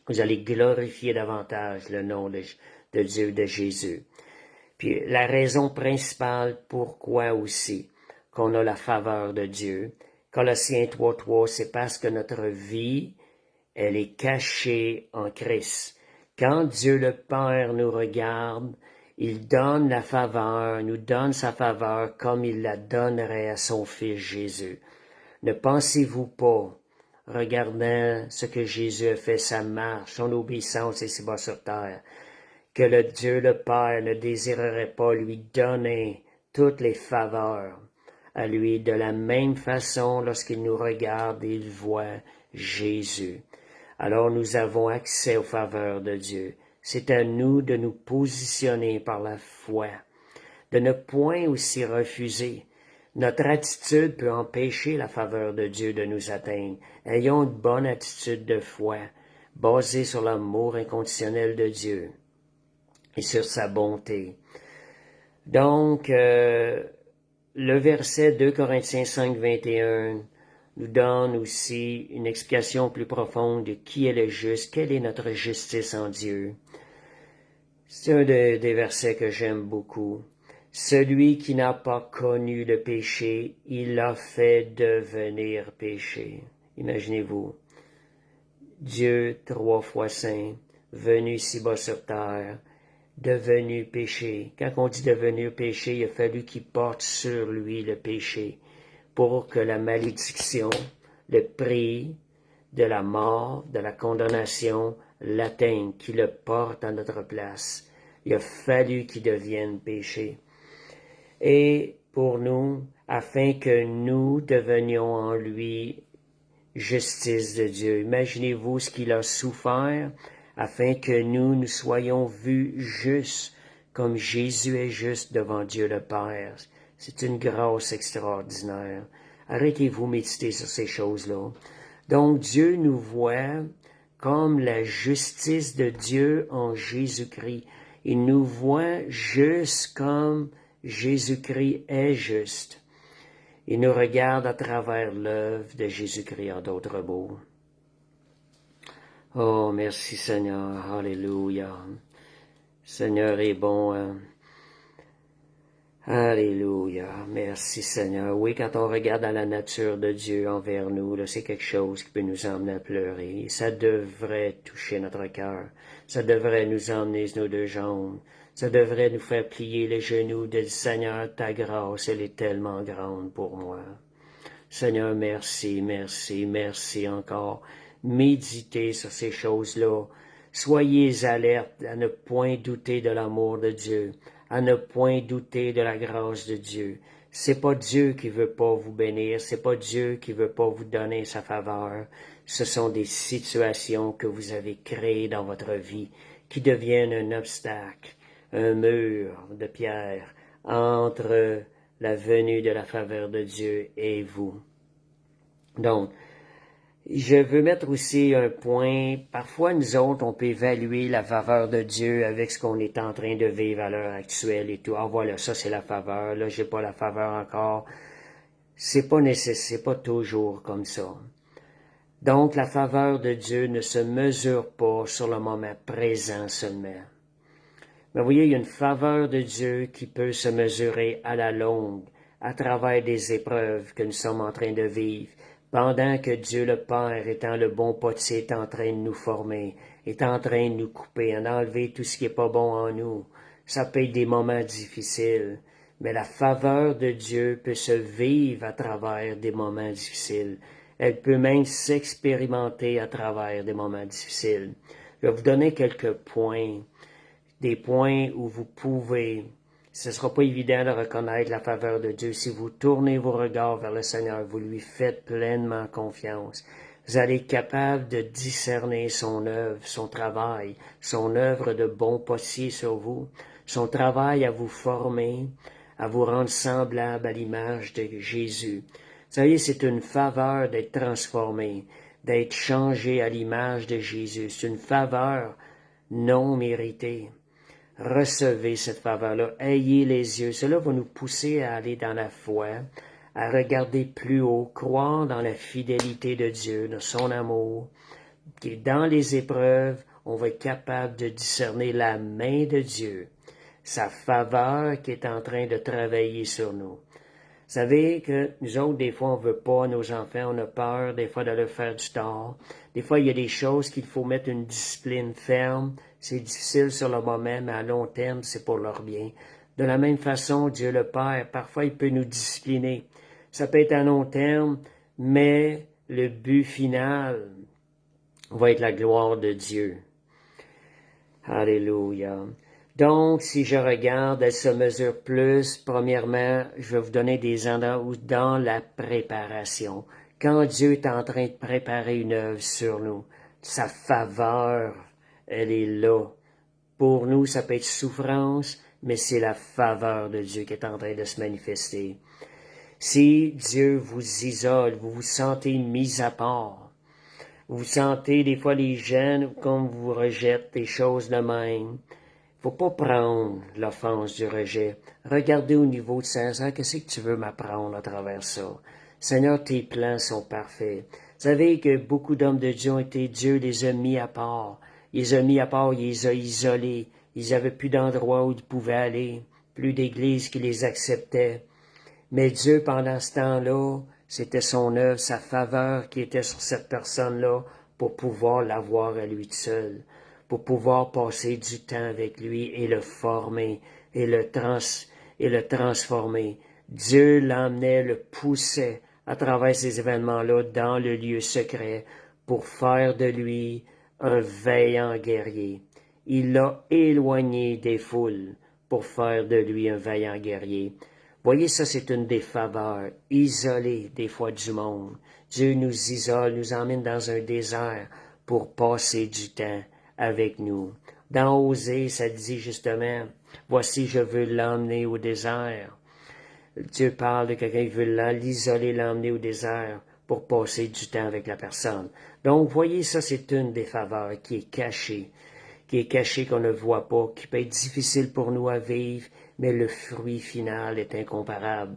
Vous allez glorifier davantage le nom de Dieu, de Jésus. Puis la raison principale pourquoi aussi qu'on a la faveur de Dieu, Colossiens 3.3, c'est parce que notre vie, elle est cachée en Christ. Quand Dieu le Père nous regarde, il donne la faveur, nous donne sa faveur comme il la donnerait à son Fils Jésus. Ne pensez-vous pas, regardant ce que Jésus a fait, sa marche, son obéissance ici-bas sur terre, que le Dieu le Père ne désirerait pas lui donner toutes les faveurs à lui de la même façon lorsqu'il nous regarde et il voit Jésus. Alors nous avons accès aux faveurs de Dieu. C'est à nous de nous positionner par la foi, de ne point aussi refuser. Notre attitude peut empêcher la faveur de Dieu de nous atteindre. Ayons une bonne attitude de foi, basée sur l'amour inconditionnel de Dieu et sur sa bonté. Donc, le verset 2 Corinthiens 5, 21 nous donne aussi une explication plus profonde de qui est le juste, quelle est notre justice en Dieu. C'est un des versets que j'aime beaucoup. Celui qui n'a pas connu le péché, il l'a fait devenir péché. Imaginez-vous, Dieu 3 fois saint, venu ici-bas sur terre, devenu péché. Quand on dit devenu péché, il a fallu qu'il porte sur lui le péché pour que la malédiction, le prix de la mort, de la condamnation, l'atteigne, qu'il le porte à notre place. Il a fallu qu'il devienne péché. Et pour nous, afin que nous devenions en lui justice de Dieu. Imaginez-vous ce qu'il a souffert afin que nous soyons vus justes comme Jésus est juste devant Dieu le Père. C'est une grâce extraordinaire. Arrêtez-vous méditer sur ces choses-là. Donc Dieu nous voit comme la justice de Dieu en Jésus-Christ. Il nous voit juste comme Jésus-Christ est juste. Il nous regarde à travers l'œuvre de Jésus-Christ, en d'autres mots. Oh, merci Seigneur, Alléluia. Seigneur est bon. Alléluia. Merci Seigneur. Oui, quand on regarde à la nature de Dieu envers nous, là, c'est quelque chose qui peut nous emmener à pleurer. Ça devrait toucher notre cœur. Ça devrait nous emmener nos deux jambes. Ça devrait nous faire plier les genoux de dire, Seigneur, ta grâce, elle est tellement grande pour moi. Seigneur, merci, merci, merci encore. Méditez sur ces choses-là. Soyez alertes à ne point douter de l'amour de Dieu, à ne point douter de la grâce de Dieu. C'est pas Dieu qui veut pas vous bénir, c'est pas Dieu qui veut pas vous donner sa faveur. Ce sont des situations que vous avez créées dans votre vie qui deviennent un obstacle, un mur de pierre entre la venue de la faveur de Dieu et vous. Donc, je veux mettre aussi un point. Parfois, nous autres, on peut évaluer la faveur de Dieu avec ce qu'on est en train de vivre à l'heure actuelle et tout. Ah, voilà, ça, c'est la faveur. Là, j'ai pas la faveur encore. C'est pas nécessaire, c'est pas toujours comme ça. Donc, la faveur de Dieu ne se mesure pas sur le moment présent seulement. Mais vous voyez, il y a une faveur de Dieu qui peut se mesurer à la longue, à travers des épreuves que nous sommes en train de vivre, pendant que Dieu le Père, étant le bon potier, est en train de nous former, est en train de nous couper, d'enlever tout ce qui est pas bon en nous. Ça peut être des moments difficiles, mais la faveur de Dieu peut se vivre à travers des moments difficiles. Elle peut même s'expérimenter à travers des moments difficiles. Je vais vous donner quelques points. Des points où vous pouvez, ce ne sera pas évident de reconnaître la faveur de Dieu. Si vous tournez vos regards vers le Seigneur, vous lui faites pleinement confiance. Vous allez être capable de discerner son œuvre, son travail, son œuvre de bon potier sur vous, son travail à vous former, à vous rendre semblable à l'image de Jésus. Vous savez, c'est une faveur d'être transformé, d'être changé à l'image de Jésus. C'est une faveur non méritée. Recevez cette faveur-là, ayez les yeux. Cela va nous pousser à aller dans la foi, à regarder plus haut, croire dans la fidélité de Dieu, dans son amour, qui dans les épreuves, on va être capable de discerner la main de Dieu, sa faveur qui est en train de travailler sur nous. Vous savez que nous autres, des fois, on veut pas nos enfants, on a peur des fois de leur faire du tort. Des fois, il y a des choses qu'il faut mettre une discipline ferme. C'est difficile sur le moment, mais à long terme, c'est pour leur bien. De la même façon, Dieu le Père, parfois, il peut nous discipliner. Ça peut être à long terme, mais le but final va être la gloire de Dieu. Alléluia. Donc, si je regarde, elle se mesure plus. Premièrement, je vais vous donner des endroits où dans la préparation. Quand Dieu est en train de préparer une œuvre sur nous, sa faveur, elle est là. Pour nous, ça peut être souffrance, mais c'est la faveur de Dieu qui est en train de se manifester. Si Dieu vous isole, vous vous sentez mis à part, vous sentez des fois les jeunes comme vous rejettent des choses de même, faut pas prendre l'offense du rejet. Regardez au niveau de Seigneur, qu'est-ce que tu veux m'apprendre à travers ça? Seigneur, tes plans sont parfaits. Vous savez que beaucoup d'hommes de Dieu ont été, Dieu les a mis à part. Il les a mis à part, il les a isolés. Ils n'avaient plus d'endroit où ils pouvaient aller, plus d'église qui les acceptait. Mais Dieu, pendant ce temps-là, c'était son œuvre, sa faveur qui était sur cette personne-là pour pouvoir l'avoir à lui seul, pour pouvoir passer du temps avec lui et le former et le transformer. Dieu l'emmenait, le poussait à travers ces événements-là dans le lieu secret pour faire de lui un vaillant guerrier. Il l'a éloigné des foules pour faire de lui un vaillant guerrier. Voyez, ça, c'est une des faveurs, isolée des fois du monde. Dieu nous isole, nous emmène dans un désert pour passer du temps avec nous. Dans Osée, ça dit justement, voici, je veux l'emmener au désert. Dieu parle de quelqu'un qui veut l'isoler, l'emmener au désert pour passer du temps avec la personne. Donc, voyez, ça, c'est une des faveurs qui est cachée, qu'on ne voit pas, qui peut être difficile pour nous à vivre, mais le fruit final est incomparable.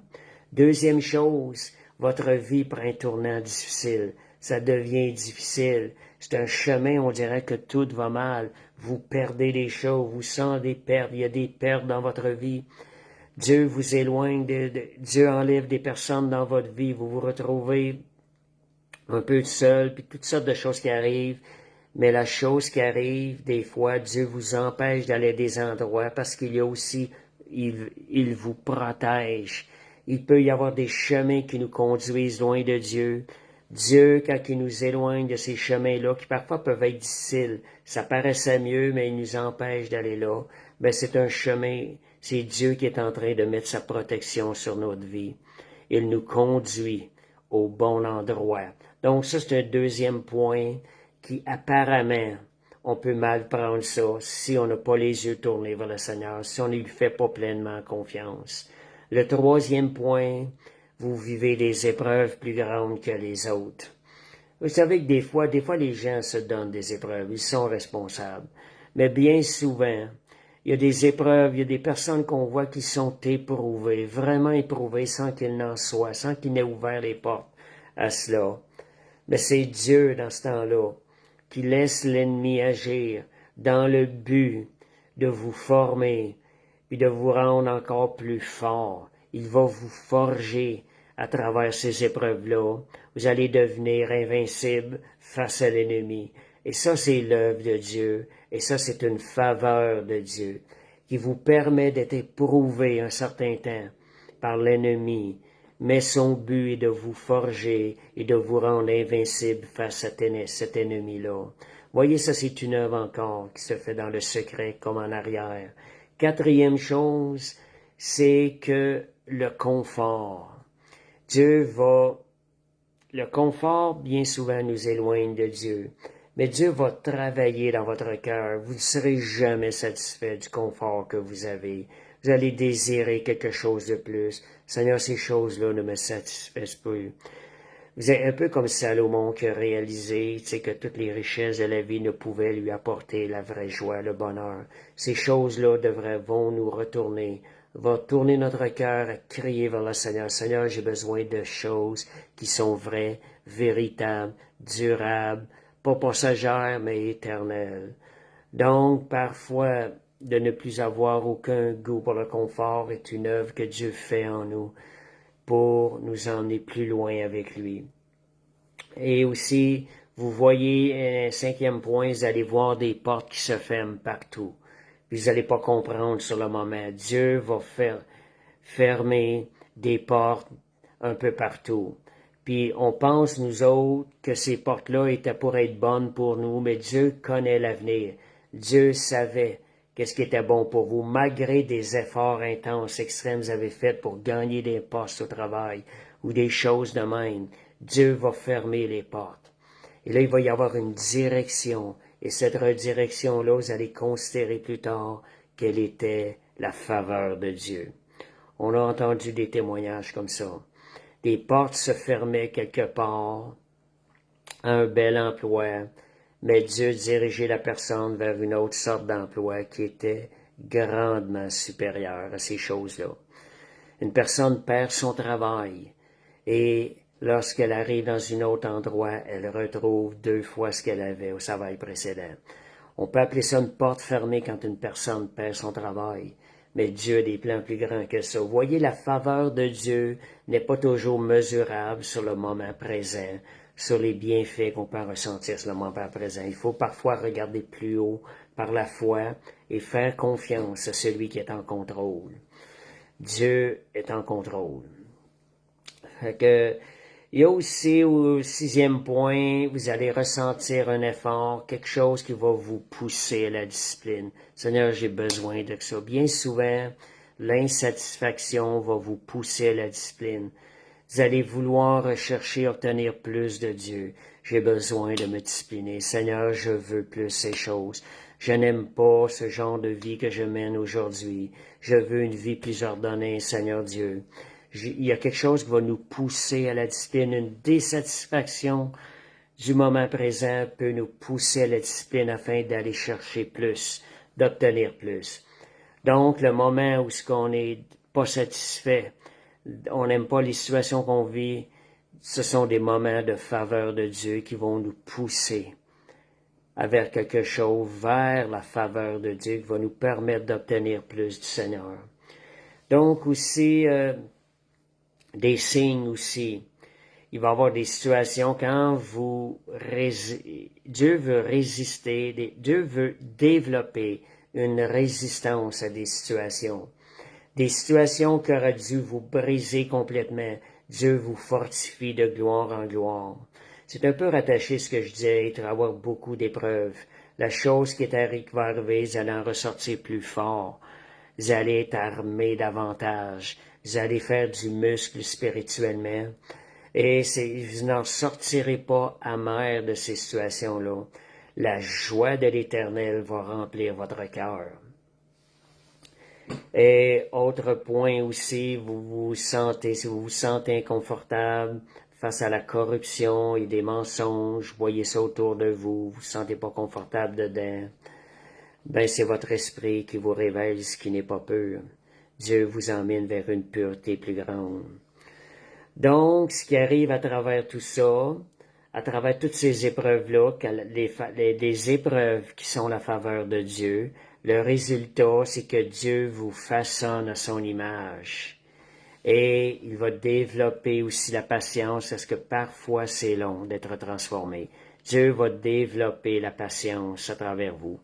Deuxième chose, votre vie prend un tournant difficile. Ça devient difficile. C'est un chemin, on dirait que tout va mal. Vous perdez des choses, vous sentez des pertes, il y a des pertes dans votre vie. Dieu vous éloigne, Dieu enlève des personnes dans votre vie, vous vous retrouvez un peu seul, puis toutes sortes de choses qui arrivent. Mais la chose qui arrive, des fois, Dieu vous empêche d'aller à des endroits parce qu'il y a aussi, il vous protège. Il peut y avoir des chemins qui nous conduisent loin de Dieu. Dieu, quand il nous éloigne de ces chemins-là, qui parfois peuvent être difficiles, ça paraissait mieux, mais il nous empêche d'aller là. Ben, c'est un chemin, c'est Dieu qui est en train de mettre sa protection sur notre vie. Il nous conduit au bon endroit. Donc ça, c'est un deuxième point qui apparemment, on peut mal prendre ça si on n'a pas les yeux tournés vers le Seigneur, si on ne lui fait pas pleinement confiance. Le troisième point, vous vivez des épreuves plus grandes que les autres. Vous savez que des fois, les gens se donnent des épreuves, ils sont responsables. Mais bien souvent, il y a des épreuves, il y a des personnes qu'on voit qui sont éprouvées, vraiment éprouvées sans qu'il n'en soit, sans qu'il n'ait ouvert les portes à cela. Mais c'est Dieu dans ce temps-là qui laisse l'ennemi agir dans le but de vous former puis de vous rendre encore plus fort. Il va vous forger à travers ces épreuves-là. Vous allez devenir invincible face à l'ennemi. Et ça, c'est l'œuvre de Dieu. Et ça, c'est une faveur de Dieu qui vous permet d'être éprouvé un certain temps par l'ennemi. Mais son but est de vous forger et de vous rendre invincible face à cet ennemi-là. Voyez, ça, c'est une œuvre encore qui se fait dans le secret comme en arrière. Quatrième chose, c'est que le confort. Le confort, bien souvent, nous éloigne de Dieu. Mais Dieu va travailler dans votre cœur. Vous ne serez jamais satisfait du confort que vous avez. Vous allez désirer quelque chose de plus. Seigneur, ces choses-là ne me satisfaisent plus. Vous êtes un peu comme Salomon qui a réalisé, que toutes les richesses de la vie ne pouvaient lui apporter la vraie joie, le bonheur. Ces choses-là vont nous retourner, va tourner notre cœur à crier vers le Seigneur. Seigneur, j'ai besoin de choses qui sont vraies, véritables, durables, pas passagères, mais éternelles. Donc, parfois, de ne plus avoir aucun goût pour le confort est une œuvre que Dieu fait en nous pour nous emmener plus loin avec lui. Et aussi, vous voyez, un cinquième point, vous allez voir des portes qui se ferment partout. Puis vous n'allez pas comprendre sur le moment. Dieu va fermer des portes un peu partout. Puis on pense, nous autres, que ces portes-là étaient pour être bonnes pour nous, mais Dieu connaît l'avenir. Dieu savait qu'est-ce qui était bon pour vous, malgré des efforts intenses, extrêmes que vous avez faits pour gagner des postes au travail ou des choses de même. Dieu va fermer les portes. Et là, il va y avoir une direction. Et cette redirection-là, vous allez considérer plus tard quelle était la faveur de Dieu. On a entendu des témoignages comme ça. Des portes se fermaient quelque part, un bel emploi, mais Dieu dirigeait la personne vers une autre sorte d'emploi qui était grandement supérieure à ces choses-là. Une personne perd son travail et lorsqu'elle arrive dans un autre endroit, elle retrouve 2 fois ce qu'elle avait au travail précédent. On peut appeler ça une porte fermée quand une personne perd son travail. Mais Dieu a des plans plus grands que ça. Vous voyez, la faveur de Dieu n'est pas toujours mesurable sur le moment présent, sur les bienfaits qu'on peut ressentir sur le moment présent. Il faut parfois regarder plus haut par la foi et faire confiance à celui qui est en contrôle. Dieu est en contrôle. Fait que, il y a aussi au 6e point, vous allez ressentir un effort, quelque chose qui va vous pousser à la discipline. Seigneur, j'ai besoin de ça. Bien souvent, l'insatisfaction va vous pousser à la discipline. Vous allez vouloir rechercher, obtenir plus de Dieu. J'ai besoin de me discipliner. Seigneur, je veux plus ces choses. Je n'aime pas ce genre de vie que je mène aujourd'hui. Je veux une vie plus ordonnée, Seigneur Dieu. Il y a quelque chose qui va nous pousser à la discipline. Une désatisfaction du moment présent peut nous pousser à la discipline afin d'aller chercher plus, d'obtenir plus. Donc, le moment où on n'est pas satisfait, on n'aime pas les situations qu'on vit, ce sont des moments de faveur de Dieu qui vont nous pousser vers quelque chose, vers la faveur de Dieu qui va nous permettre d'obtenir plus du Seigneur. Donc aussi, des signes aussi. Il va y avoir des situations quand Dieu veut résister, Dieu veut développer une résistance à des situations. Des situations qui auraient dû vous briser complètement. Dieu vous fortifie de gloire en gloire. C'est un peu rattaché ce que je disais, il va y avoir beaucoup d'épreuves. La chose qui va arriver, vous allez en ressortir plus fort. Vous allez être armé davantage. Vous allez faire du muscle spirituellement. Et vous n'en sortirez pas amer de ces situations-là. La joie de l'Éternel va remplir votre cœur. Et autre point aussi, si vous vous sentez inconfortable face à la corruption et des mensonges, voyez ça autour de vous, vous vous sentez pas confortable dedans, ben c'est votre esprit qui vous révèle ce qui n'est pas pur. Dieu vous emmène vers une pureté plus grande. Donc, ce qui arrive à travers tout ça, à travers toutes ces épreuves-là, des épreuves qui sont la faveur de Dieu, le résultat, c'est que Dieu vous façonne à son image. Et il va développer aussi la patience, parce que parfois c'est long d'être transformé. Dieu va développer la patience à travers vous.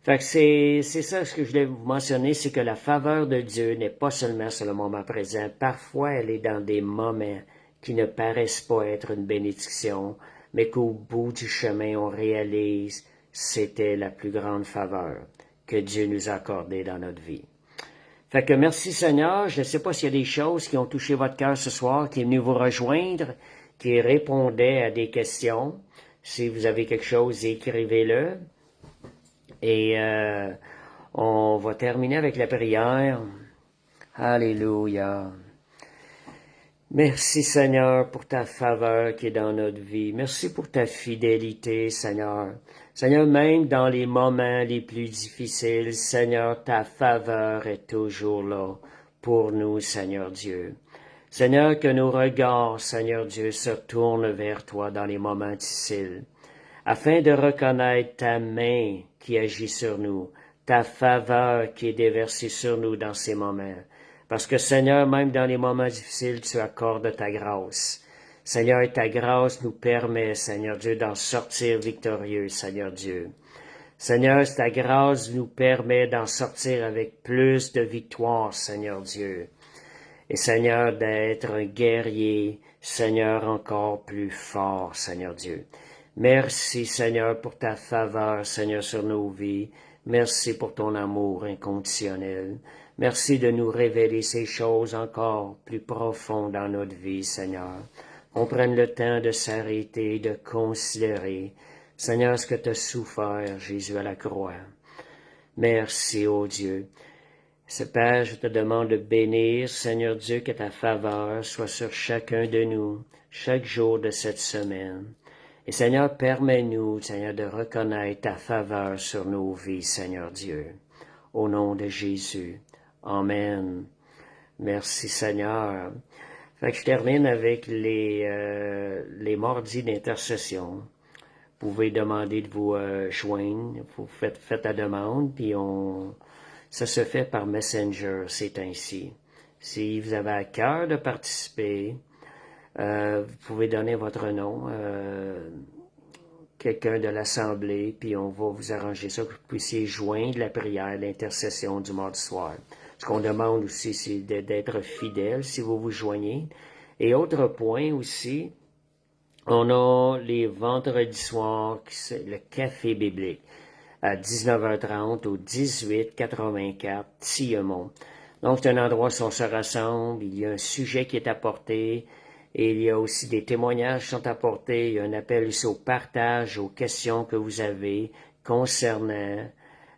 Fait que c'est ça ce que je voulais vous mentionner, c'est que la faveur de Dieu n'est pas seulement sur le moment présent. Parfois, elle est dans des moments qui ne paraissent pas être une bénédiction, mais qu'au bout du chemin, on réalise c'était la plus grande faveur que Dieu nous a accordée dans notre vie. Fait que merci Seigneur. Je ne sais pas s'il y a des choses qui ont touché votre cœur ce soir, qui est venu vous rejoindre, qui répondait à des questions. Si vous avez quelque chose, écrivez-le. Et on va terminer avec la prière. Alléluia. Merci Seigneur pour ta faveur qui est dans notre vie. Merci pour ta fidélité, Seigneur. Seigneur, même dans les moments les plus difficiles, Seigneur, ta faveur est toujours là pour nous, Seigneur Dieu. Seigneur, que nos regards, Seigneur Dieu, se tournent vers toi dans les moments difficiles, afin de reconnaître ta main qui agit sur nous, ta faveur qui est déversée sur nous dans ces moments. Parce que Seigneur, même dans les moments difficiles, tu accordes ta grâce. Seigneur, ta grâce nous permet, Seigneur Dieu, d'en sortir victorieux, Seigneur Dieu. Seigneur, ta grâce nous permet d'en sortir avec plus de victoire, Seigneur Dieu. Et Seigneur, d'être un guerrier, Seigneur, encore plus fort, Seigneur Dieu. Merci, Seigneur, pour ta faveur, Seigneur, sur nos vies. Merci pour ton amour inconditionnel. Merci de nous révéler ces choses encore plus profondes dans notre vie, Seigneur. On prenne le temps de s'arrêter, de considérer, Seigneur, ce que tu as souffert, Jésus, à la croix. Merci, ô Dieu. Ce Père, je te demande de bénir, Seigneur Dieu, que ta faveur soit sur chacun de nous, chaque jour de cette semaine. Et Seigneur, permets-nous, Seigneur, de reconnaître ta faveur sur nos vies, Seigneur Dieu. Au nom de Jésus. Amen. Merci, Seigneur. Fait que je termine avec les mardis d'intercession. Vous pouvez demander de vous joindre. Vous faites la demande, puis ça se fait par Messenger, c'est ainsi. Si vous avez à cœur de participer, vous pouvez donner votre nom, quelqu'un de l'Assemblée, puis on va vous arranger ça, que vous puissiez joindre la prière, l'intercession du mardi soir. Ce qu'on demande aussi, c'est d'être fidèle si vous vous joignez. Et autre point aussi, on a les vendredis soirs, le café biblique, à 19h30 au 1884 Tillemont. Donc, c'est un endroit où on se rassemble, il y a un sujet qui est apporté, et il y a aussi des témoignages qui sont apportés, il y a un appel aussi au partage, aux questions que vous avez concernant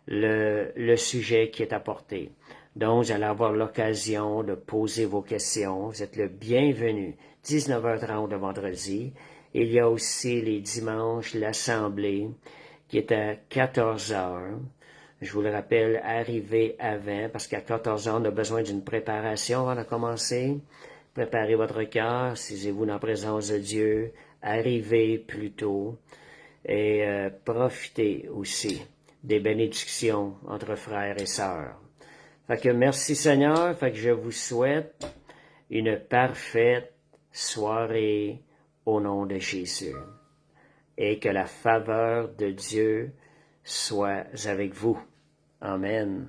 le sujet qui est apporté. Donc, vous allez avoir l'occasion de poser vos questions. Vous êtes le bienvenu. 19h30 le vendredi. Il y a aussi les dimanches l'Assemblée qui est à 14h. Je vous le rappelle, arrivez avant, parce qu'à 14h, on a besoin d'une préparation avant de commencer. Préparez votre cœur, saisissez-vous dans la présence de Dieu, arrivez plus tôt et profitez aussi des bénédictions entre frères et sœurs. Fait que merci Seigneur, fait que je vous souhaite une parfaite soirée au nom de Jésus. Et que la faveur de Dieu soit avec vous. Amen.